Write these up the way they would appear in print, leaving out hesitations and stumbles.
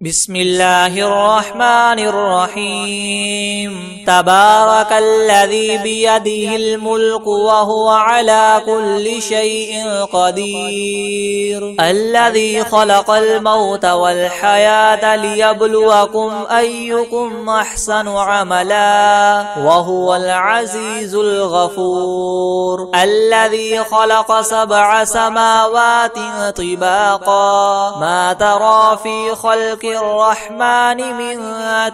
بسم الله الرحمن الرحيم تبارك الذي بيده الملك وهو على كل شيء قدير الذي خلق الموت والحياة ليبلوكم أيكم أحسن عملا وهو العزيز الغفور الذي خلق 7 سماوات طباقا ما ترى في خلق الرحمن من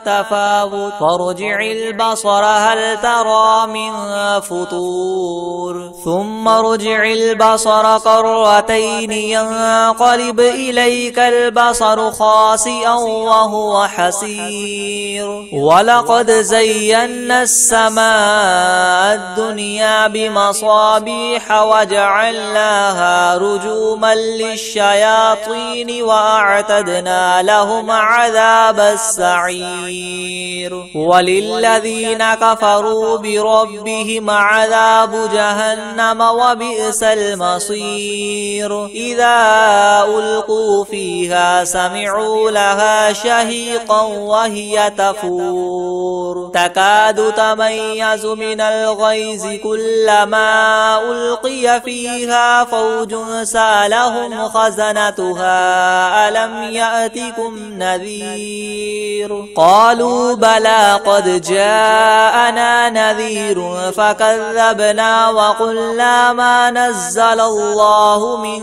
تفاوت فارجع البصر هل ترى من فطور ثم ارجع البصر كرتين ينقلب إليك البصر خاسئا وهو حسير ولقد زينا السماء الدنيا بمصابيح وجعلناها رجوما للشياطين وأعتدنا لهم عذاب السعير وللذين كفروا بربهم عذاب جهنم وبئس المصير إذا ألقوا فيها سمعوا لها شهيقا وهي تفور تكاد تميز من الغيظ كلما ألقي فيها فوج سالهم خزنتها ألم يأتكم نذير قالوا بلى قد جاءنا نذير فكذبنا وقلنا ما نزل الله من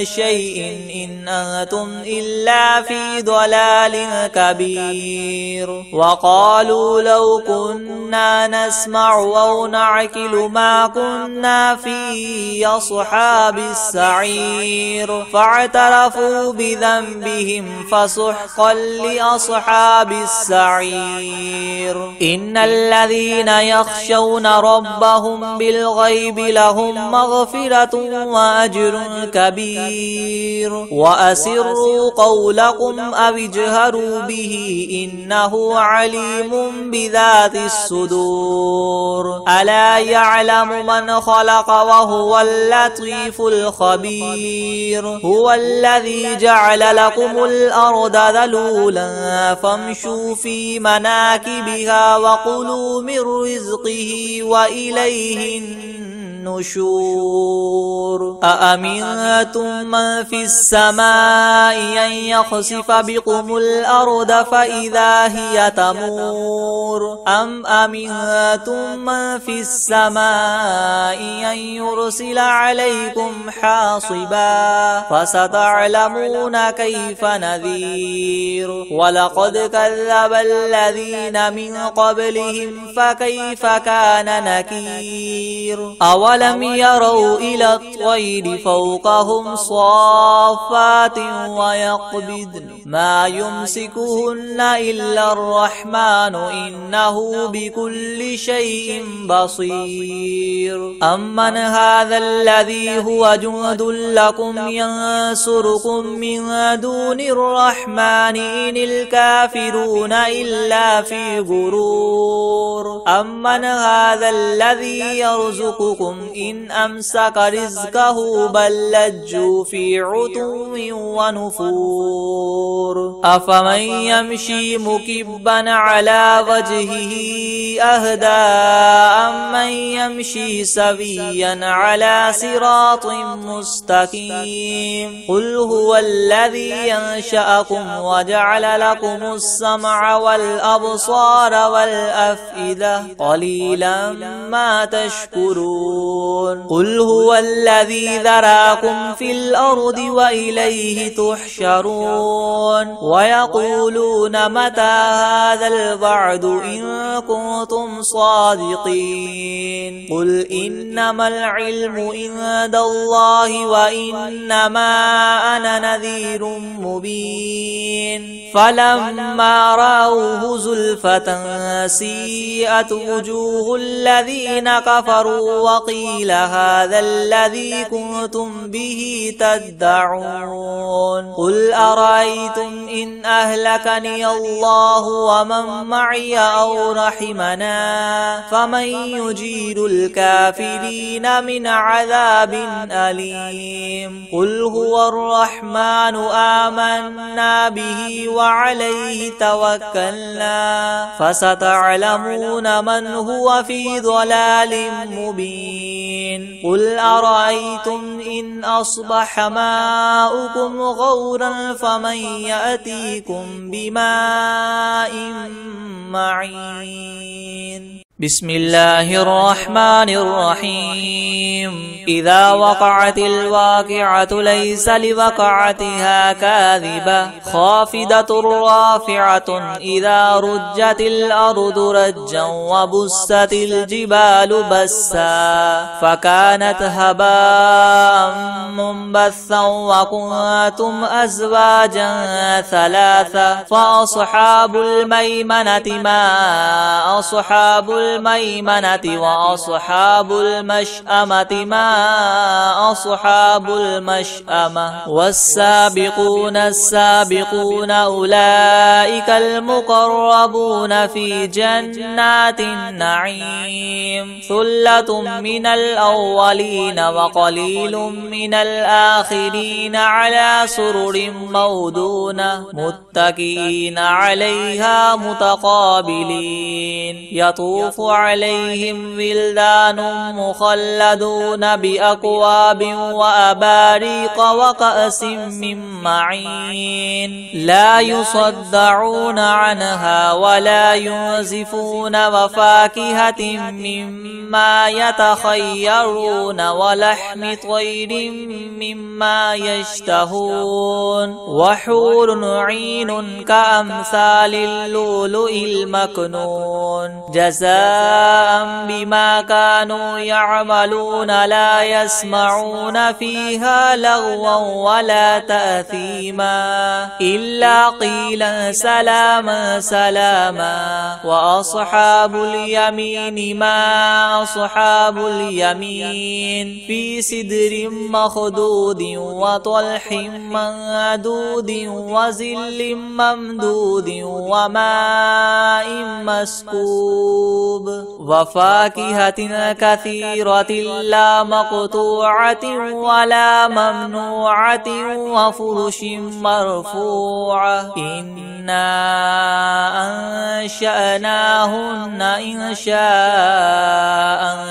شيء إن أنتم إلا في ضلال كبير وقالوا لو كنا نسمع أو نعقل ما كنا في أصحاب السعير فاعترفوا بذنبهم فسحقا لأصحاب السعير إن الذين يخشون ربهم بالغيب لهم مغفرة وأجر كبير وأسروا قولكم أو اجهروا به إنه عليم بذات الصدور ألا يعلم من خلق وهو اللطيف الخبير هو الذي جعل لكم الأرض ذلولا فامشوا في مناكبها وكلوا من رزقه وإليه النشور أأمنتم من في السماء أن يخسف بكم الأرض فإذا هي تمور أم أمنتم من في السماء أن يرسل عليكم حاصبا فستعلمون كيف نذير ولقد كذب الذين من قبلهم فكيف كان نكير أولم يروا إلى الطير فوقهم صافات ويقبضن ما يمسكهن إلا الرحمن إنه بكل شيء بصير أمن هذا الذي هو جند لكم ينصركم من دون الرحمن إن الكافرون إلا في غرور أمن هذا الذي يرزقكم إن أمسك رزقه بل لجوا في عتو ونفور أفمن يمشي مكبا على وجهه أهدى أمن يمشي سويا على صراط مستقيم قل هو الذي ينشأكم وجعل لكم السمع والأبصار والأفئدة قليلا ما تشكرون قل هو الذي ذراكم في الأرض وإليه تحشرون ويقولون متى هذا الوعد إن كنتم صادقين قل إنما العلم عند الله وإنما أنا نذير مبين فلما رأوه زلفة سيئت وجوه الذين كفروا وقيل هذا الذي كنتم به تدعون قل أرأيتم إن أهلكني الله ومن معي أو رحمنا فمن يجير الكافرين من عذاب أليم قل هو الرحمن آمنا به وعليه توكلنا فستعلمون من هو في ضلال مبين قل أرأيتم إن أصبح ماؤكم غورا فمن يأتيكم بماء معين بسم الله الرحمن الرحيم إذا وقعت الواقعة ليس لوقعتها كاذبة خافضة رافعة إذا رجت الأرض رجا وبست الجبال بسا فكانت هباء منبثا وكنتم أزواجا ثلاثة فأصحاب الميمنة ما أصحاب الميمنة وأصحاب المشأمة ما أصحاب المشأمة والسابقون السابقون أولئك المقربون في جنات النعيم ثلة من الأولين وقليل من الآخرين على سرر مودونة متكئين عليها متقابلين يطوف عليهم ولدان مخلدون بأكواب وأباريق وكأس من معين لا يصدعون عنها ولا ينزفون وفاكهة مما يتخيرون ولحم طير مما يشتهون وحور عين كأمثال اللؤلؤ المكنون جزاء بما كانوا يعملون لا يسمعون فيها لغوا ولا تأثيما إلا قيلا سلاما سلاما وأصحاب اليمين ما أصحاب اليمين في سدر مخدود وطلح منضود وظل ممدود وماء مسكوب وفاكهة كثيرة لا مقطوعة ولا ممنوعة وفرش مرفوعة إنا أنشأناهن إنشاء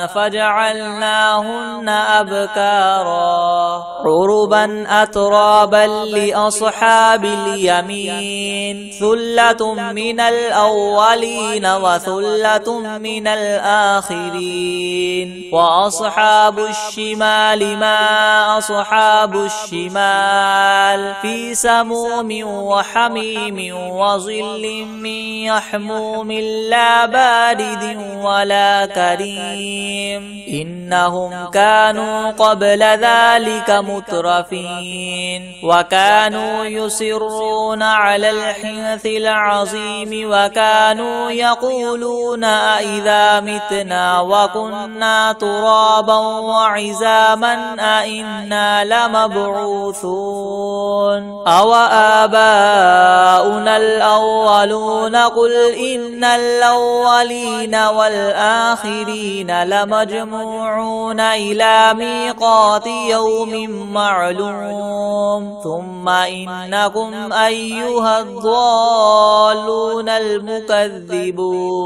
فجعلناهن أبكارا عربا أترابا لأصحاب اليمين ثلة من الأولين وثلة من الآخرين وأصحاب الشمال ما أصحاب الشمال في سموم وحميم وظل من يحموم لا بارد ولا كريم إنهم كانوا قبل ذلك مترفين وكانوا يصرون على الحنث العظيم وكانوا يقولون أئذا متنا وكنا ترابا وعزاما أئنا لمبعوثون أو آباؤنا الأولون قل إن الأولين والآخرين لمجموعون إلى ميقات يوم معلوم ثم إنكم أيها الضالون المكذبون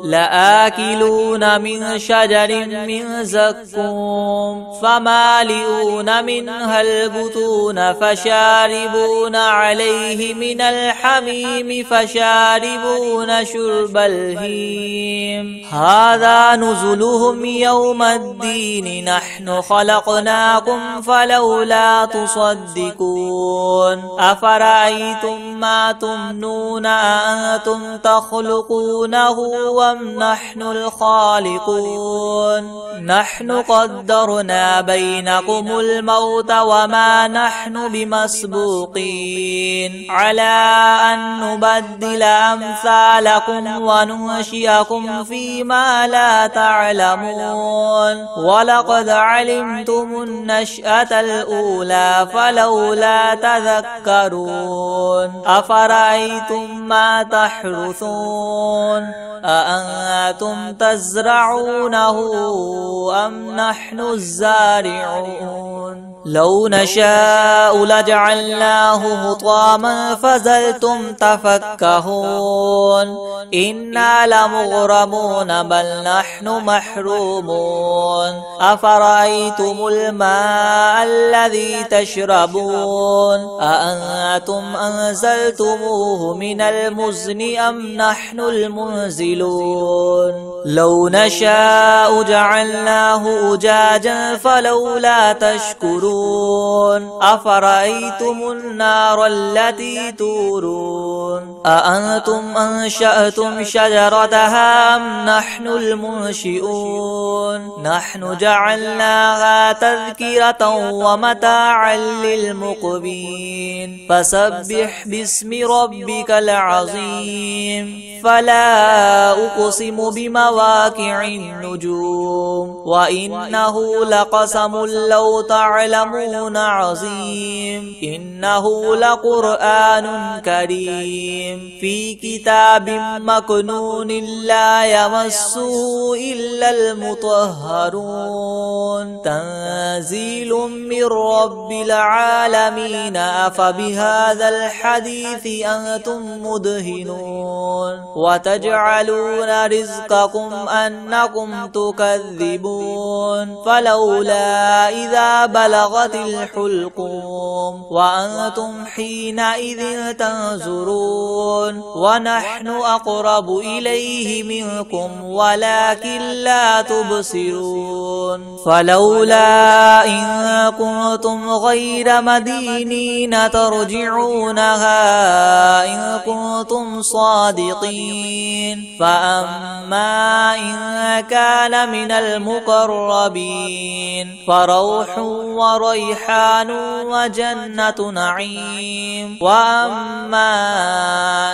لآكلون من شجر من زقوم فمالئون منها البطون فشاربون عليه من الحميم فشاربون شرب الهيم هذا نزلهم يوم الدين نحن خلقناكم فلولا تصدقون أفرأيتم ما تمنون أأنتم تخلقونه أم نحن الخالقون نحن قدرنا بينكم الموت وما نحن بمسبوقين على أن نبدل أمثالكم وننشئكم فيما لا تعلمون ولقد علمتم النشأة الأولى فلولا تذكرون أفرأيتم ما تحرثون أأنتم تزرعونه أم نحن الزارعون لو نشاء لجعلناه حطاما فظلتم تفكهون إنا لمغرمون بل نحن محرومون أفرأيتم الماء الذي تشربون أأنتم أنزلتموه من المزن أم نحن المنزلون لو نشاء جعلناه أجاجا فلولا تشكرون أفرأيتم النار التي تورون أأنتم أنشأتم شجرتها أم نحن المنشئون نحن جعلناها تذكرة ومتاعا للمقوين فسبح باسم ربك العظيم فلا أقسم بمواقع النجوم وإنه لقسم لو تعلمون عظيم إنه لقرآن كريم في كتاب مكنون لا يمسه إلا المطهرون تنزيل من رب العالمين أفبهذا الحديث أنتم مدهنون وتجعلون رزقكم أنكم تكذبون فلولا إذا بلغت الحلقوم وأنتم حينئذ تنظرون ونحن أقرب إليه منكم ولكن لا تبصرون فلولا إن كنتم غير مدينين ترجعونها إن كنتم صادقين فأما إن كان من المقربين فروح وريحان وجنة نعيم وأما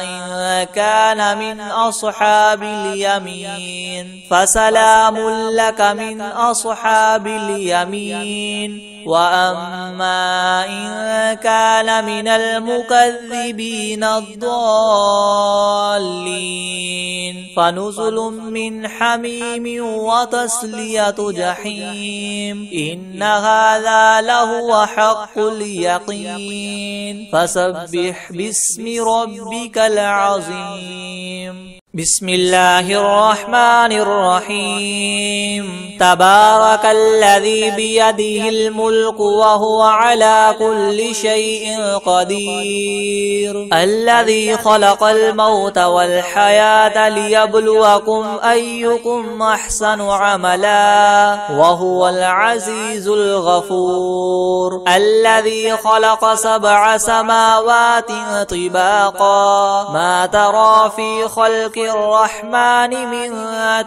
إن كان من أصحاب اليمين فسلام لك من أصحاب اليمين وأما إن كان من المكذبين الضالين فنزل من حميم وتصلية جحيم إن هذا لهو حق اليقين فسبح باسم ربك العظيم بسم الله الرحمن الرحيم تبارك الذي بيده الملك وهو على كل شيء قدير الذي خلق الموت والحياة ليبلوكم أيكم أحسن عملا وهو العزيز الغفور الذي خلق 7 سماوات طباقا ما ترى في خلق الرحمن من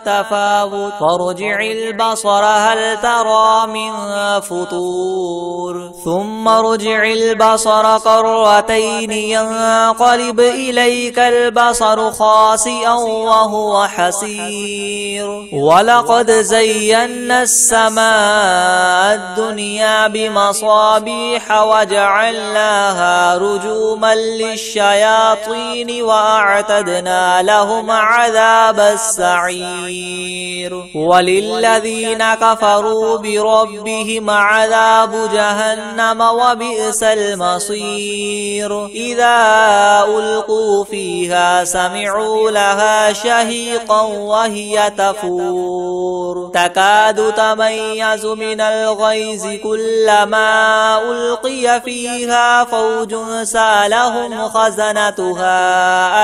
تفاوت فارجع البصر هل ترى من فطور ثم ارجع البصر كرتين ينقلب إليك البصر خاسئا وهو حسير ولقد زينا السماء الدنيا بمصابيح وجعلناها رجوما للشياطين وأعتدنا لهم عذاب السعير وللذين كفروا بربهم عذاب جهنم وبئس المصير إذا ألقوا فيها سمعوا لها شهيقا وهي تفور تكاد تميز من الغيظ كلما ألقي فيها فوج سالهم خزنتها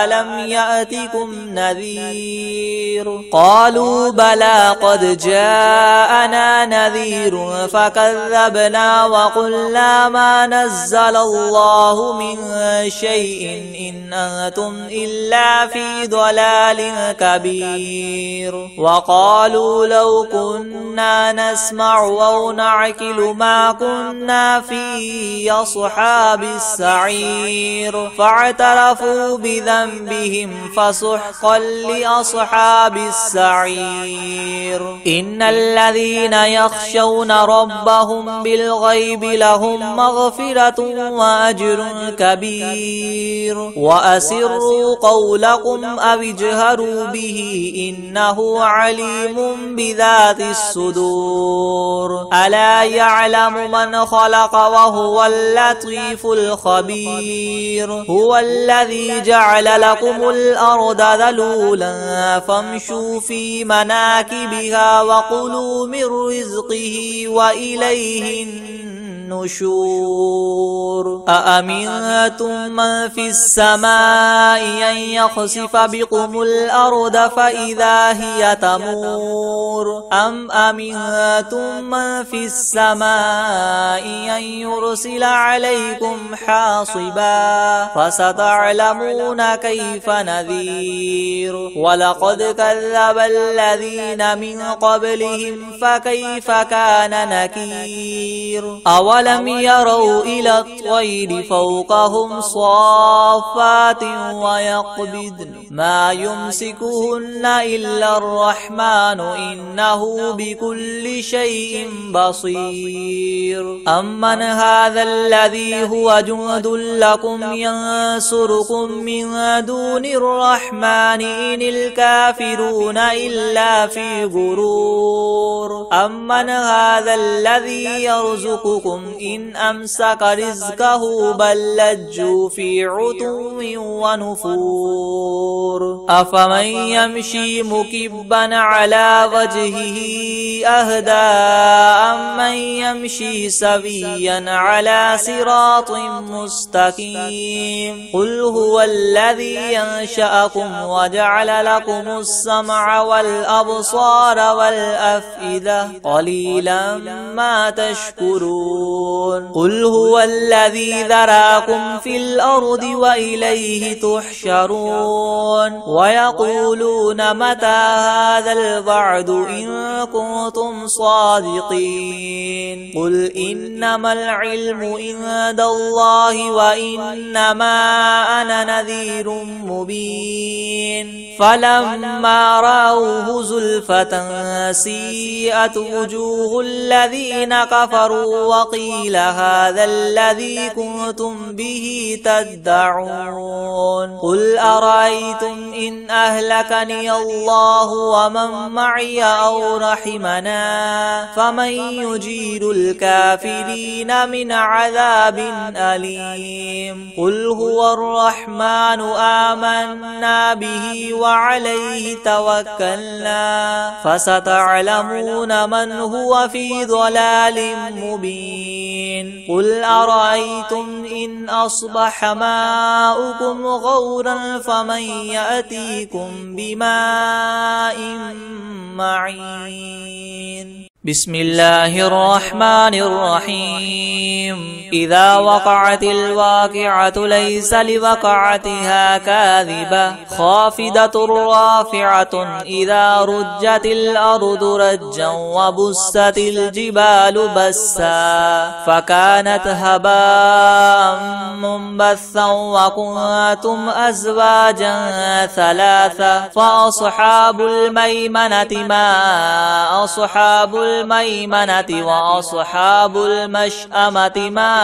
ألم يأتكم نذير قالوا بلى قد جاءنا نذير فكذبنا وقلنا ما نزل الله من شيء إن أنتم إلا في ضلال كبير وقالوا لو كنا نسمع أو نعقل ما كنا في أصحاب السعير فاعترفوا بذنبهم فسحقا فسحقا لأصحاب السعير إن الذين يخشون ربهم بالغيب لهم مغفرة وأجر كبير وأسروا قولكم أو اجهروا به إنه عليم بذات الصدور ألا يعلم من خلق وهو اللطيف الخبير هو الذي جعل لكم الأرض ذلولا فامشوا في مناكبها وكلوا من رزقه وإليه النشور أأمنتم من في السماء أن يخسف بكم الأرض فإذا هي تمور أم أمنتم من في السماء أن يرسل عليكم حاصبا فستعلمون كيف نذير ولقد كذب الذين من قبلهم فكيف كان نكير أولم يروا إلى الطير فوقهم صافات ويقبضن ما يمسكهن إلا الرحمن إنه بكل شيء بصير أمن هذا الذي هو جند لكم ينصركم من دون الرحمن إن الكافرون إلا في غرور أمن هذا الذي يرزقكم إن أمسك رزقه بل لجوا في عتو ونفور أفمن يمشي مكبا على وجهه أهدى أمن يمشي سويا على صراط مستقيم قل هو الذي ينشأكم وجعل لكم السمع والأبصار والأفئدة قليلا ما تشكرون قل هو الذي ذراكم في الأرض وإليه تحشرون ويقولون متى هذا الوعد إن كنتم صادقين قل إنما العلم عند الله وإنما أنا نذير مبين فلما رأوه زلفة سيئت وجوه الذين كفروا وقيل هذا الذي كنتم به تدعون قل أرأيتم إن أهلكني الله ومن معي أو رحمنا فمن يجير الكافرين من عذاب أليم قل هو الرحمن آمنا به وعليه توكلنا فستعلمون من هو في ضلال مبين قل أرأيتم إن أصبح ماؤكم غورا فمن يأتيكم بماء معين بسم الله الرحمن الرحيم إذا وقعت الواقعة ليس لوقعتها كاذبة خافضة رافعة إذا رجت الأرض رجا وبست الجبال بسا فكانت هباء منبثا وكنتم أزواجا ثلاثة فأصحاب الميمنة ما أصحاب الميمنة وأصحاب المشأمة ما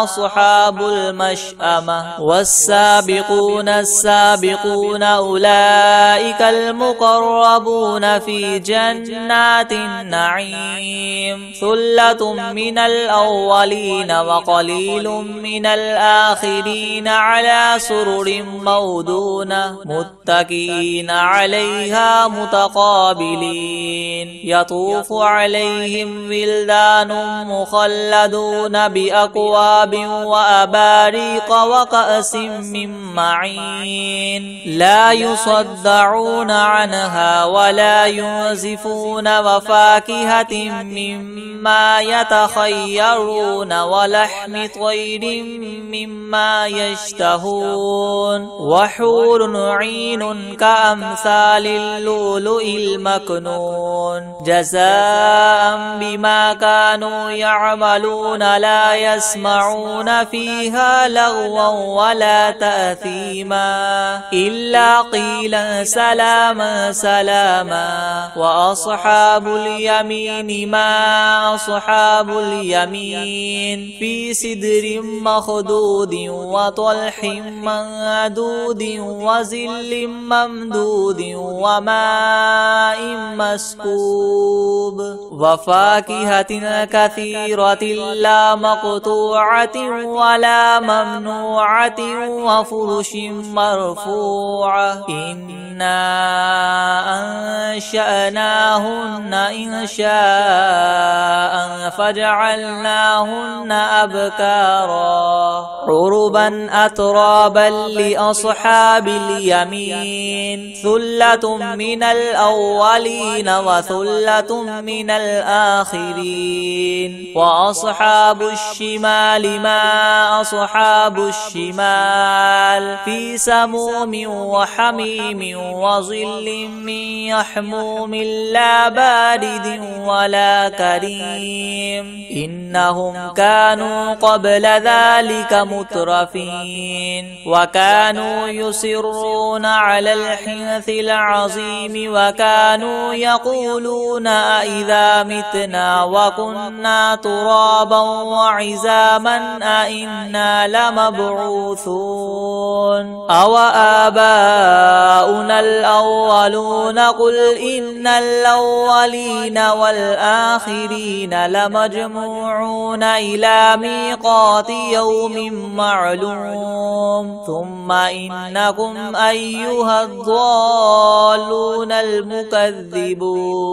أصحاب المشأمة والسابقون السابقون أولئك المقربون في جنات النعيم ثلة من الأولين وقليل من الآخرين على سرر موضونة متكئين عليها متقابلين يطوف عليهم ولدان مخلدون بأكواب وأباريق وكأس من معين لا يصدعون عنها ولا ينزفون وفاكهة مما يتخيرون ولحم طير مما يشتهون وحور عين كأمثال اللؤلؤ المكنون جزاء جزاء بما كانوا يعملون لا يسمعون فيها لغوا ولا تأثيما إلا قيلا سلاما سلاما وأصحاب اليمين ما أصحاب اليمين في سدر مخدود وطلح منضود وظل ممدود وماء مسكوب وفاكهة كثيرة لا مقطوعة ولا ممنوعة وفرش مرفوعة إنا أنشأناهن إنشاء فجعلناهن أبكارا عربا أترابا لأصحاب اليمين ثلة من الأولين وثلة من الآخرين وأصحاب الشمال ما أصحاب الشمال في سموم وحميم وظل من يحموم لا بارد ولا كريم إنهم كانوا قبل ذلك مترفين وكانوا يصرون على الحنث العظيم وكانوا يقولون أئذا متنا وكنا ترابا وعزاما أئنا لمبعوثون أو آباؤنا الأولون قل إن الأولين والآخرين لمجموعون إلى ميقات يوم معلوم ثم إنكم أيها الضالون المكذبون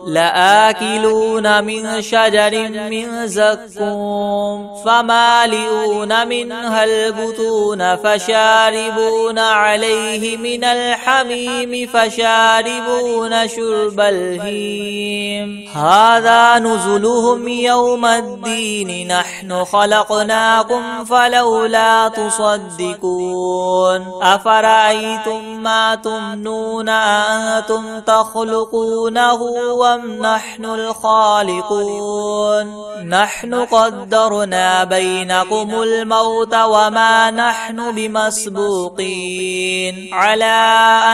لآكلون من شجر من زقوم فمالئون منها البطون فشاربون عليه من الحميم فشاربون شرب الهيم هذا نزلهم يوم الدين نحن خلقناكم فلولا تصدقون أفرأيتم ما تمنون أنتم تخلقونه أم نحن الخالقون نحن قدرنا بينكم الموت وما نحن بمسبوقين على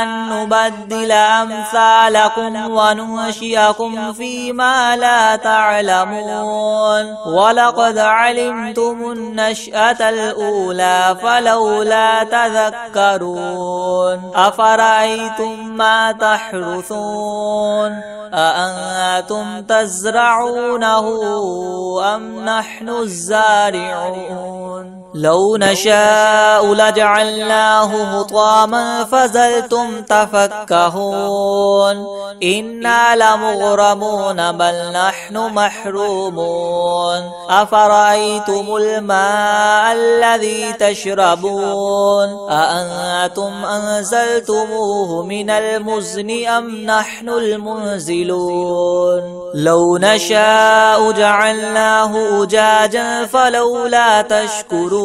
أن نبدل أمثالكم وننشئكم فيما لا تعلمون ولقد علمتم النشأة الأولى فلولا تذكرون أفرأيتم ما تحرثون أأنتم تزرعونه أم نحن الزارعون لو نشاء لجعلناه حطاما فظلتم تفكهون إنا لمغرمون بل نحن محرومون أفرأيتم الماء الذي تشربون أأنتم أنزلتموه من المزن أم نحن المنزلون لو نشاء جعلناه أجاجا فلولا تشكرون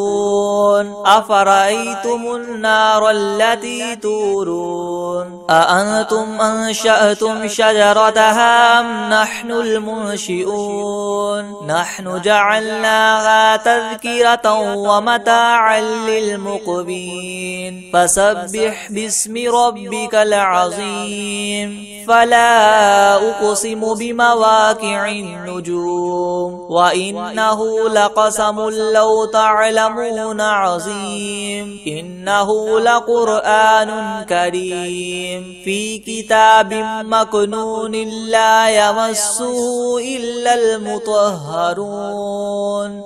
أفرأيتم النار التي تورون أأنتم أنشأتم شجرتها أم نحن المنشئون نحن جعلناها تذكرة ومتاعا للمقوين فسبح باسم ربك العظيم فلا أقسم بمواقع النجوم وإنه لقسم لو تعلمون عظيم إنه لقرآن كريم في كتاب مكنون لا يمسه إلا المطهرون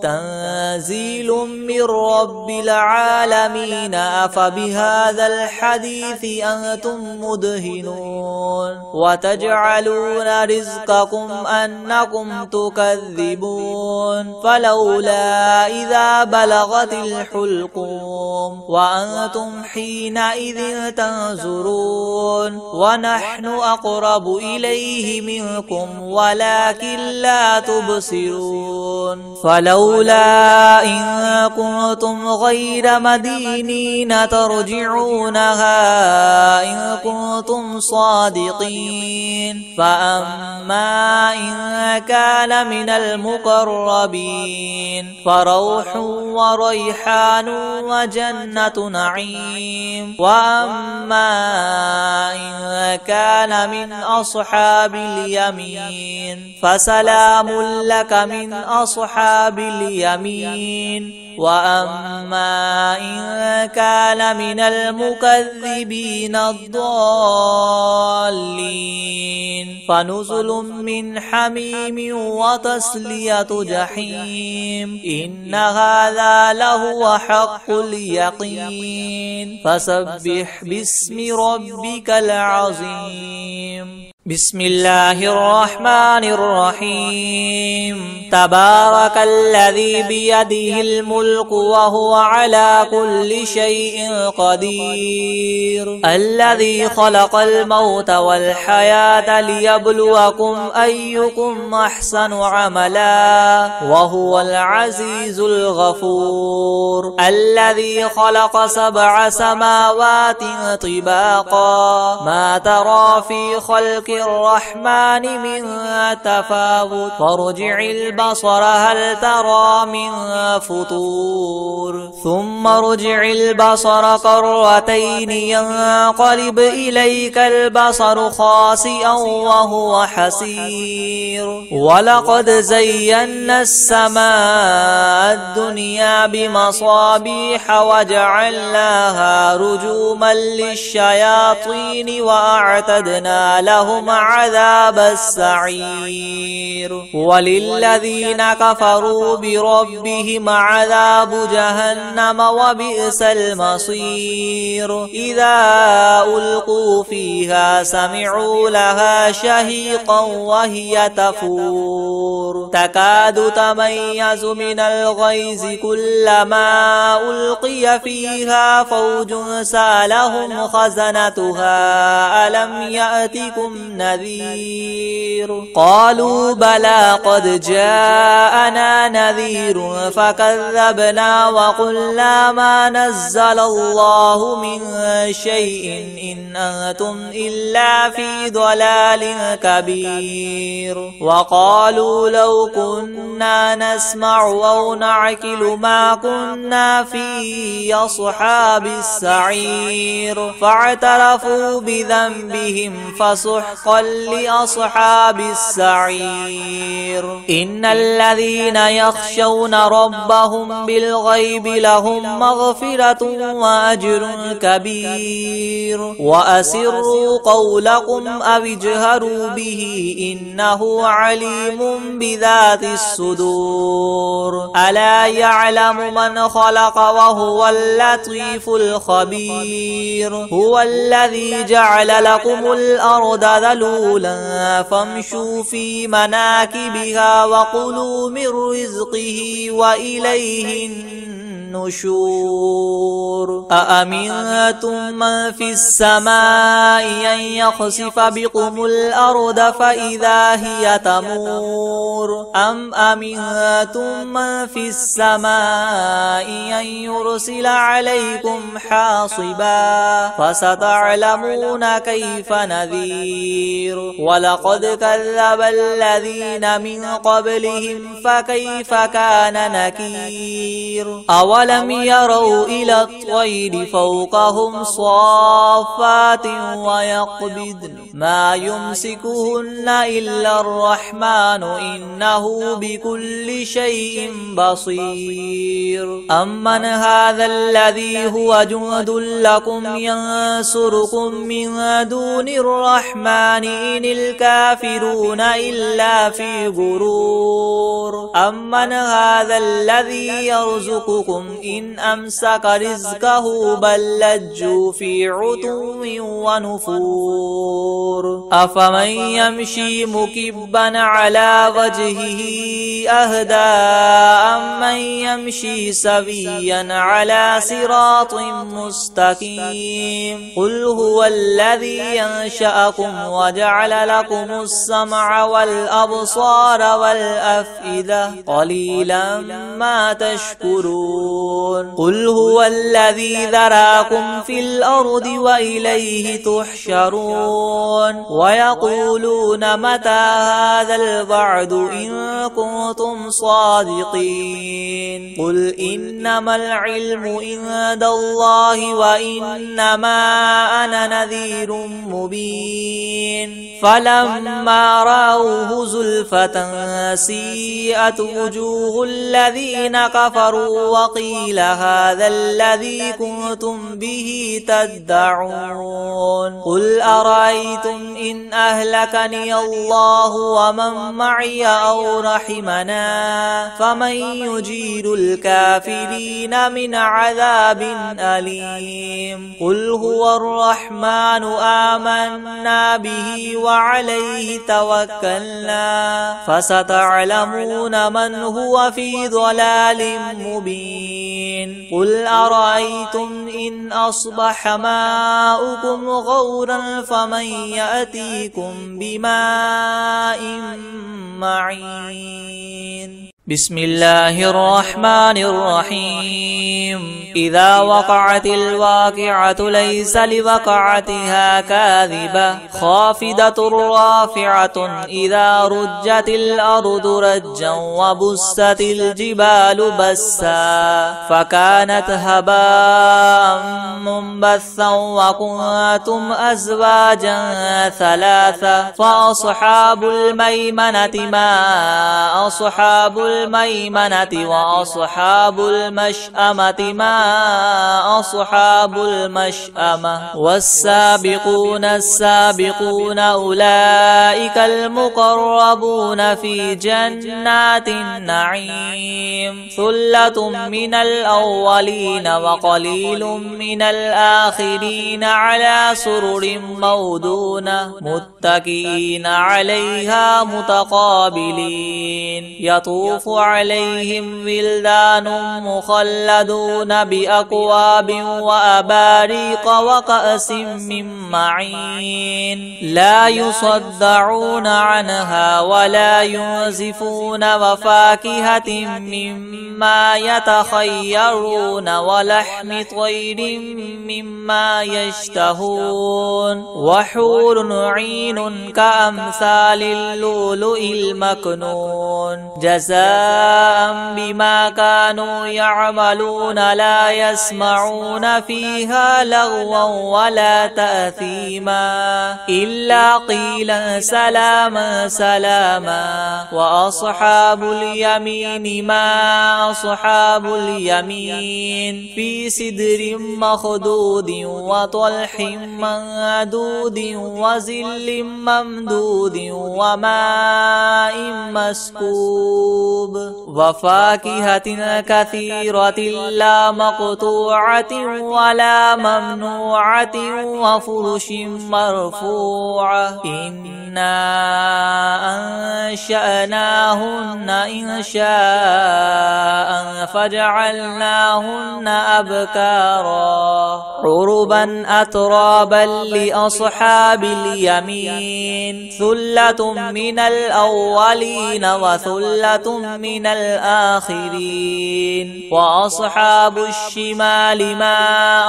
تنزيل من رب العالمين أفبهذا الحديث أنتم مدهنون وتجعلون رزقكم أنكم تكذبون فلولا إذا بلغ بلغت الحلقوم وأنتم حينئذ تنظرون ونحن أقرب إليه منكم ولكن لا تبصرون فلولا إن كنتم غير مدينين ترجعونها إن كنتم صادقين فأما إن كان من المقربين فروح وريحان وجنة نعيم وأما إن كان من أصحاب اليمين فسلام لك من أصحاب اليمين وأما إن كان من المكذبين الضالين فنزل من حميم وتصلية جحيم إن هذا لهو حق اليقين فسبح باسم ربك العظيم بسم الله الرحمن الرحيم تبارك الذي بيده الملك وهو على كل شيء قدير الذي خلق الموت والحياة ليبلوكم أيكم أحسن عملا وهو العزيز الغفور الذي خلق 7 سماوات طباقا ما ترى في خلق الرحمن من تفاوت فارجع البصر هل ترى من فطور ثم ارجع البصر كرتين ينقلب إليك البصر خاسئا وهو حسير ولقد زينا السماء الدنيا بمصابيح وجعلناها رجوما للشياطين وأعتدنا لهم عذاب السعير وللذين كفروا بربهم عذاب جهنم وبئس المصير إذا ألقوا فيها سمعوا لها شهيقا وهي تفور تكاد تميز من الغيظ كلما ألقي فيها فوج سالهم خزنتها ألم يأتكم نذير قالوا بلى قد جاءنا نذير فكذبنا وقلنا ما نزل الله من شيء إن أنتم إلا في ضلال كبير وقالوا لو كنا نسمع أو نعقل ما كنا في أصحاب السعير فاعترفوا بذنبهم فسحقا لأصحاب السعير إن الذين يخشون ربهم بالغيب لهم مغفرة وأجر كبير وأسروا قولكم أو اجهروا به إنه عليم بذات الصدور ألا يعلم من خلق وهو اللطيف الخبير هو الذي جعل لكم الأرض ذلولا فامشوا في مناكبها وكلوا من رزقه وإليه النشور أأمنتم من في السماء أن يخسف بكم الأرض فإذا هي تمور أم أمنتم من في السماء أن يرسل عليكم حاصبا فستعلمون كيف نذير ولقد كذب الذين من قبلهم فكيف كان نكير أولم يروا إلى الطير فوقهم صافات ويقبضن ما يمسكهن إلا الرحمن إنه بكل شيء بصير أمن هذا الذي هو جند لكم ينصركم من دون الرحمن إن الكافرون إلا في غرور أمن هذا الذي يرزقكم إن أمسك رزقه بل لجوا في عتو ونفور أفمن يمشي مكبا على وجهه أهدى أمن يمشي سويا على صراط مستقيم قل هو الذي ينشأكم وجعل لكم السمع والأبصار والأفئدة قليلا ما تشكرون قل هو الذي ذراكم في الأرض وإليه تحشرون ويقولون متى هذا الوعد إن كنتم صادقين قل إنما العلم عند الله وإنما أنا نذير مبين فلما رأوه زلفة سيئت وجوه الذين كفروا وقيل هذا الذي كنتم به تدعون قل أرأيتم إن أهلكني الله ومن معي أو رحمنا فمن يجير الكافرين من عذاب أليم قل هو الرحمن آمنا به وعليه توكلنا فستعلمون من هو في ضلال مبين قل أرأيتم إن أصبح ماؤكم غورا فمن يأتيكم بماء معين بسم الله الرحمن الرحيم إذا وقعت الواقعة ليس لوقعتها كاذبة خافضة رافعة إذا رجت الأرض رجا وبست الجبال بسا فكانت هباء منبثا وكنتم أزواجا ثلاثة فأصحاب الميمنة ما أصحاب الميمنة وأصحاب المشأمة ما أصحاب المشأمة والسابقون السابقون أولئك المقربون في جنات النعيم ثلة من الأولين وقليل من الآخرين على سرر مودونة متكئين عليها متقابلين يطوف عليهم ولدان مخلدون بأكواب وأباريق وكأس من معين لا يصدعون عنها ولا ينزفون وفاكهة مما يتخيرون ولحم طير مما يشتهون وحور عين كأمثال اللؤلؤ المكنون جزاء بما كانوا يعملون لا يسمعون فيها لغوا ولا تأثيما إلا قيلا سلاما سلاما وأصحاب اليمين ما أصحاب اليمين في سدر مخدود وطلح منضود وظل ممدود وماء مسكوب وفاكهة كثيرة لا مقطوعة ولا ممنوعة وفرش مرفوعة إنا أنشأناهن إنشاء فجعلناهن أبكارا عربا أترابا لأصحاب اليمين ثلة من الأولين وثلة من الآخرين وأصحاب الشمال ما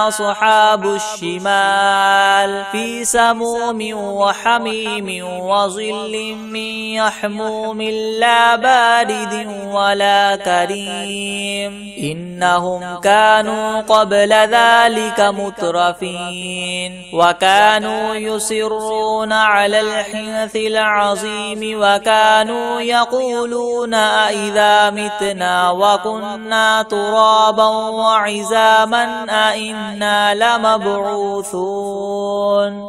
أصحاب الشمال في سموم وحميم وظل من يحموم لا بارد ولا كريم إنهم كانوا قبل ذلك مترفين وكانوا يصرون على الحنث العظيم وكانوا يقولون أئذا متنا وكنا ترابا وعزاما أئنا لمبعوثون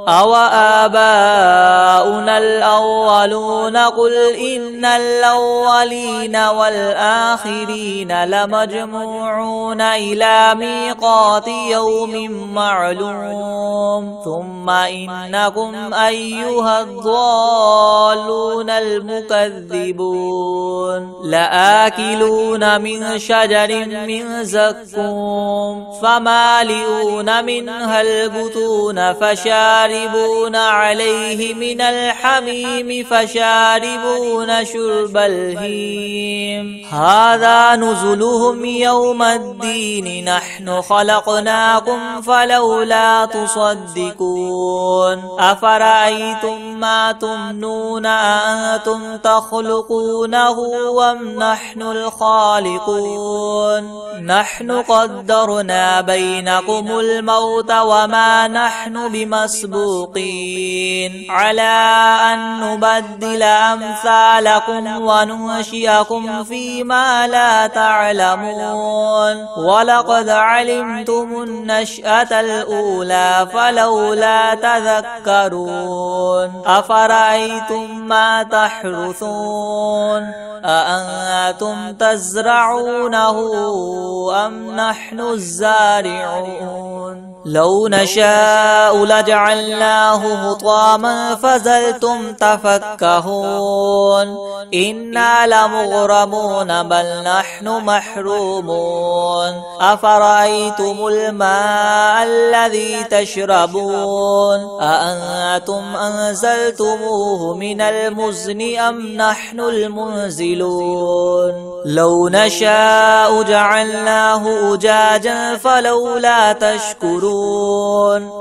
أو آباؤنا الأولون قل إن الأولين والآخرين لمجموعون إلى ميقات يوم معلوم ثم إنكم أيها الضالون المكذبون لآكلون من شجر من زقوم فمالئون منها البطون فشاربون عليه من الحميم فشاربون شرب الهيم هذا نزلهم يوم الدين نحن خلقناكم فلولا تصدقون أفرأيتم ما تمنون أأنتم تخلقونه أم نحن الخالقون نحن قدرنا بينكم الموت وما نحن بمسبوقين على أن نبدل أمثالكم وننشئكم فيما لا تعلمون ولقد علمتم النشأة الأولى فلولا تذكرون أفرأيتم ما تحرثون أأنتم تزرعونه أم نحن الزارعون لو نشاء لجعلناه حطاما فظلتم تفكهون إنا لمغرمون بل نحن محرومون أفرأيتم الماء الذي تشربون أأنتم أنزلتموه من المزن أم نحن المنزلون لو نشاء جعلناه أجاجا فلولا تشكرون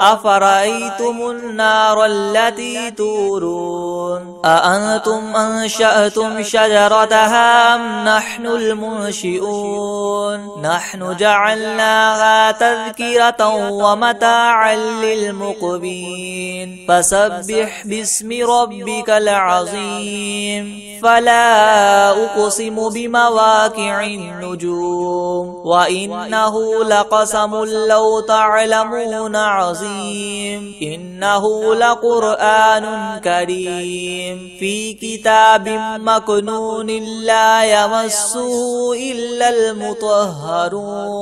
أفرأيتم النار التي تورون أأنتم أنشأتم شجرتها أم نحن المنشئون نحن جعلناها تذكرة ومتاعا للمقوين فسبح باسم ربك العظيم فلا أقسم بمواقع النجوم وإنه لقسم لو تعلمون عظيم إنه لقرآن كريم في كتاب مكنون لا يمسه إلا المطهرون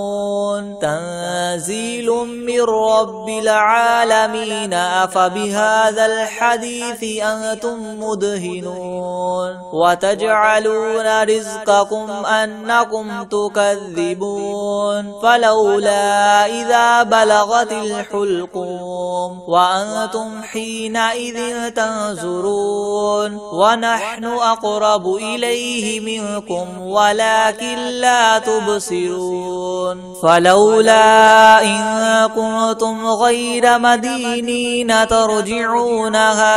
تنزيل من رب العالمين أفبهذا الحديث أنتم مدهنون وتجعلون رزقكم أنكم تكذبون فلولا إذا بلغت الحلقوم وأنتم حينئذ تنظرون ونحن أقرب إليه منكم ولكن لا تبصرون فلولا إن كنتم غير مدينين ترجعونها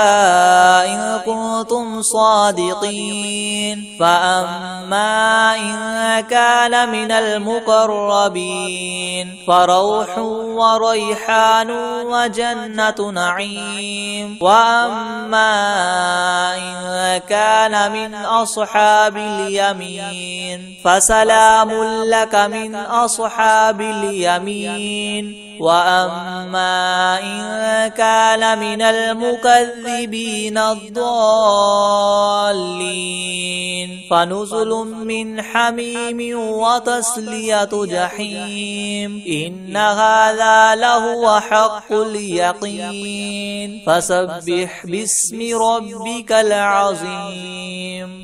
إن كنتم صادقين فأما إن كان من المقربين فروح وريحان وجنة نعيم وأما إن كان من أصحاب اليمين فسلام لك من أصحاب اليمين وأما إن كان من المكذبين الضالين فنزل من حميم وتصلية جحيم إن هذا لهو حق اليقين فسبح باسم ربك العظيم.